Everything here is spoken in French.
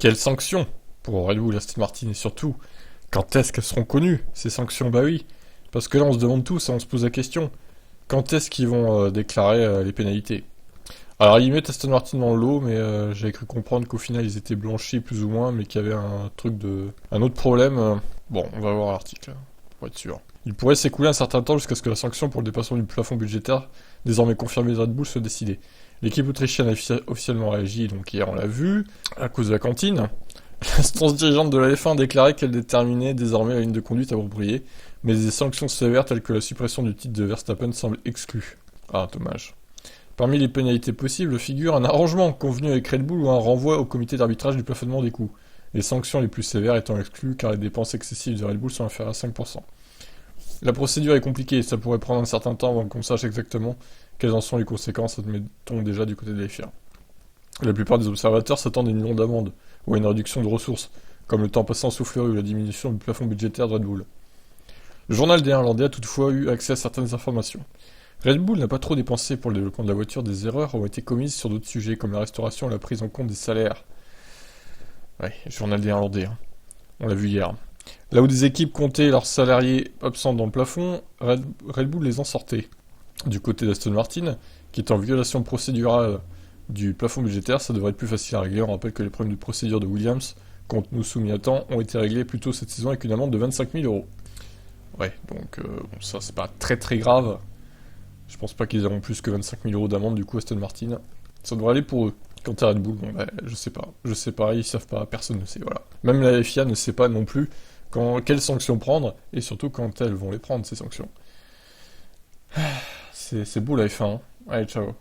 Quelles sanctions pour Red Bull, Aston Martin et surtout, quand est-ce qu'elles seront connues, ces sanctions? Bah oui, parce que là on se demande tous, on se pose la question, quand est-ce qu'ils vont déclarer les pénalités? Alors ils mettent Aston Martin dans le lot, mais j'avais cru comprendre qu'au final ils étaient blanchis plus ou moins, mais qu'il y avait un autre problème. Bon, on va voir l'article, pour être sûr. Il pourrait s'écouler un certain temps jusqu'à ce que la sanction pour le dépassement du plafond budgétaire, désormais confirmée de Red Bull, soit décidée. L'équipe autrichienne a officiellement réagi, donc hier on l'a vu, à cause de la cantine. L'instance dirigeante de la F1 a déclaré qu'elle déterminait désormais la ligne de conduite appropriée, mais des sanctions sévères telles que la suppression du titre de Verstappen semblent exclues. Ah, dommage. Parmi les pénalités possibles figure un arrangement convenu avec Red Bull ou un renvoi au comité d'arbitrage du plafonnement des coûts. Les sanctions les plus sévères étant exclues car les dépenses excessives de Red Bull sont inférieures à 5%. La procédure est compliquée, ça pourrait prendre un certain temps avant qu'on sache exactement quelles en sont les conséquences, admettons déjà du côté de la FIA. La plupart des observateurs s'attendent à une longue amende ou à une réduction de ressources, comme le temps passé en soufflerie ou la diminution du plafond budgétaire de Red Bull. Le journal des Néerlandais a toutefois eu accès à certaines informations. Red Bull n'a pas trop dépensé pour le développement de la voiture, des erreurs ont été commises sur d'autres sujets comme la restauration et la prise en compte des salaires. Ouais, le journal des Néerlandais, hein. On l'a vu hier. Là où des équipes comptaient leurs salariés absents dans le plafond, Red Bull les en sortait. Du côté d'Aston Martin, qui est en violation procédurale du plafond budgétaire, ça devrait être plus facile à régler. On rappelle que les problèmes de procédure de Williams, contre nous soumis à temps, ont été réglés plus tôt cette saison avec une amende de 25 000 euros. Ouais, donc bon, ça c'est pas très très grave. Je pense pas qu'ils auront plus que 25 000 euros d'amende du coup Aston Martin. Ça devrait aller pour eux. Quant à Red Bull, bon bah, je sais pas. Je sais pas, ils savent pas, personne ne sait, voilà. Même la FIA ne sait pas non plus quelles sanctions prendre, et surtout quand elles vont les prendre, ces sanctions. C'est beau la F1, hein. Allez, ciao.